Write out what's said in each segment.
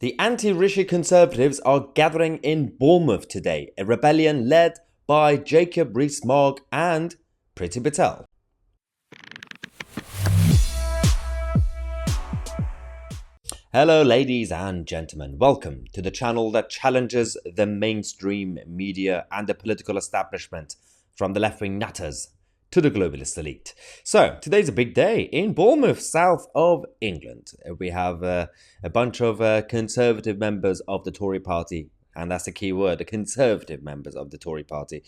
The anti-Rishi Conservatives are gathering in Bournemouth today, a rebellion led by Jacob Rees-Mogg and Priti Patel. Hello ladies and gentlemen, welcome to the channel that challenges the mainstream media and the political establishment, from the left-wing nutters to the globalist elite. So, today's a big day in Bournemouth, south of England. We have a bunch of Conservative members of the Tory party, and that's the key word, the Conservative members of the Tory party,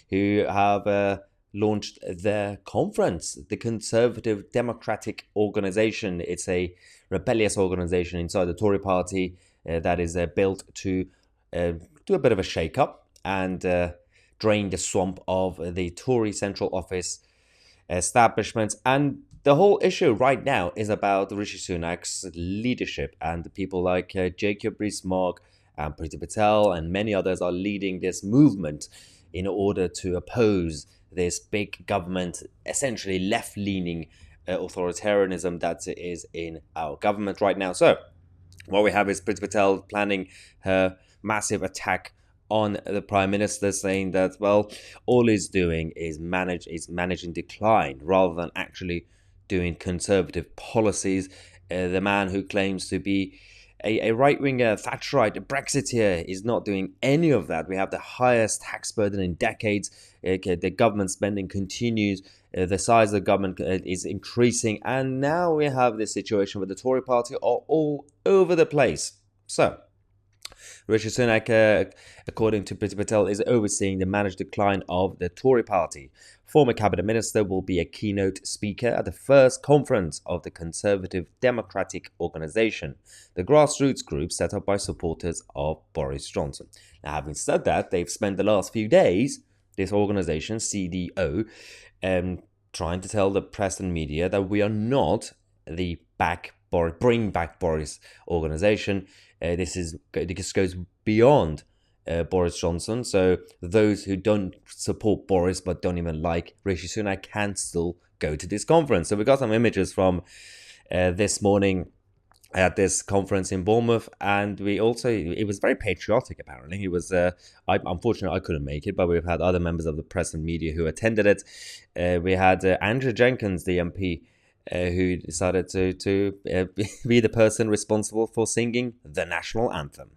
who have launched their conference, the Conservative Democratic Organisation. It's a rebellious organisation inside the Tory party that is built to do a bit of a shake-up and drain the swamp of the Tory central office establishments. And the whole issue right now is about Rishi Sunak's leadership, and people like Jacob Rees-Mogg and Priti Patel and many others are leading this movement in order to oppose this big government, essentially left-leaning authoritarianism that is in our government right now. So what we have is Priti Patel planning her massive attack on the Prime Minister, saying that, well, all he's doing is managing decline rather than actually doing conservative policies. The man who claims to be a right-winger, Thatcherite, a Brexiteer, is not doing any of that. We have the highest tax burden in decades. The government spending continues. The size of the government is increasing. And now we have this situation where the Tory party are all over the place. So Rishi Sunak, according to Priti Patel, is overseeing the managed decline of the Tory party. Former cabinet minister will be a keynote speaker at the first conference of the Conservative Democratic Organisation, the grassroots group set up by supporters of Boris Johnson. Now, having said that, they've spent the last few days, this organisation, CDO, trying to tell the press and media that we are not the Bring Back Boris organisation. This goes beyond Boris Johnson. So those who don't support Boris but don't even like Rishi Sunak can still go to this conference. So we got some images from this morning at this conference in Bournemouth, and it was very patriotic. Apparently, it was. Unfortunately, I couldn't make it, but we've had other members of the press and media who attended it. We had Andrew Jenkins, the MP, who decided to be the person responsible for singing the national anthem.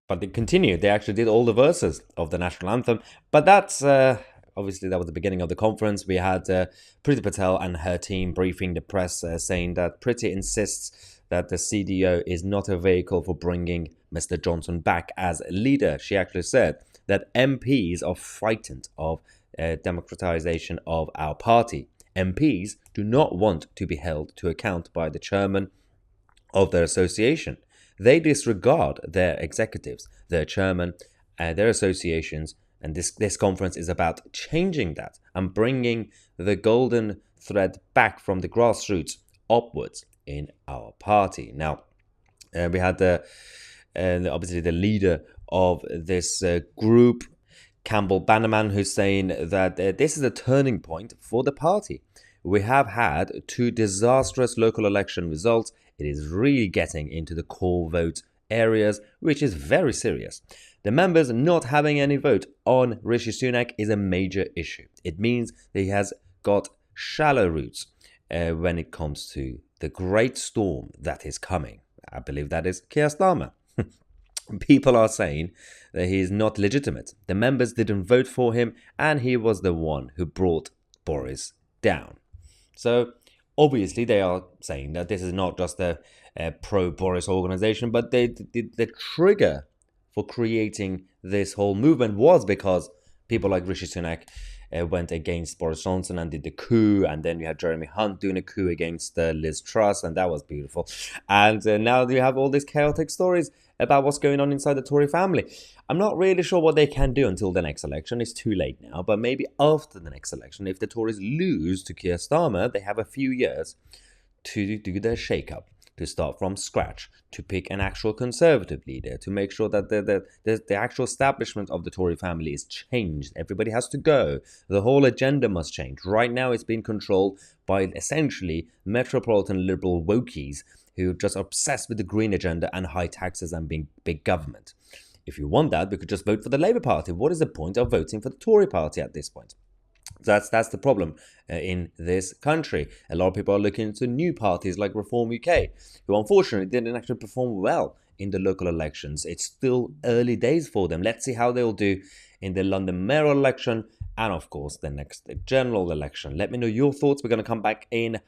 But they continued. They actually did all the verses of the national anthem. But that's obviously that was the beginning of the conference. We had Priti Patel and her team briefing the press, saying that Priti insists that the CDO is not a vehicle for bringing Mr. Johnson back as leader. She actually said that MPs are frightened of democratization of our party. MPs do not want to be held to account by the chairman of their association. They disregard their executives, their chairman, their associations, and this conference is about changing that and bringing the golden thread back from the grassroots upwards in our party. Now, we had obviously the leader of this group, Campbell Bannerman, who's saying that this is a turning point for the party. We have had 2 disastrous local election results. It is really getting into the core vote areas, which is very serious. The members not having any vote on Rishi Sunak is a major issue. It means that he has got shallow roots when it comes to the great storm that is coming. I believe that is Keir Starmer. People are saying that he is not legitimate. The members didn't vote for him, and he was the one who brought Boris down. So obviously they are saying that this is not just a pro-Boris organization, but the trigger for creating this whole movement was because people like Rishi Sunak went against Boris Johnson and did the coup, and then you had Jeremy Hunt doing a coup against Liz Truss, and that was beautiful. And now you have all these chaotic stories about what's going on inside the Tory family. I'm not really sure what they can do until the next election. It's too late now, but maybe after the next election, if the Tories lose to Keir Starmer, they have a few years to do their shake-up, to start from scratch, to pick an actual Conservative leader, to make sure that the actual establishment of the Tory family is changed. Everybody has to go. The whole agenda must change. Right now, it's being controlled by essentially metropolitan liberal wokies who are just obsessed with the green agenda and high taxes and being big government. If you want that, we could just vote for the Labour Party. What is the point of voting for the Tory party at this point? That's the problem in this country. A lot of people are looking into new parties like Reform UK, who unfortunately didn't actually perform well in the local elections. It's still early days for them. Let's see how they'll do in the London mayoral election and, of course, the next general election. Let me know your thoughts. We're going to come back in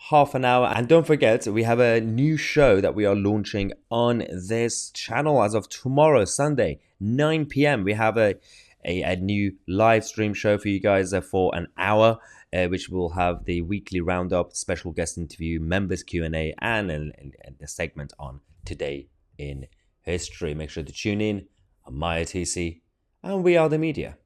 half an hour. And don't forget, we have a new show that we are launching on this channel as of tomorrow, Sunday, 9 p.m. We have a new live stream show for you guys for an hour, which will have the weekly roundup, special guest interview, members Q&A, and a segment on Today in History. Make sure to tune in. I'm Mahyar TC, and we are the media.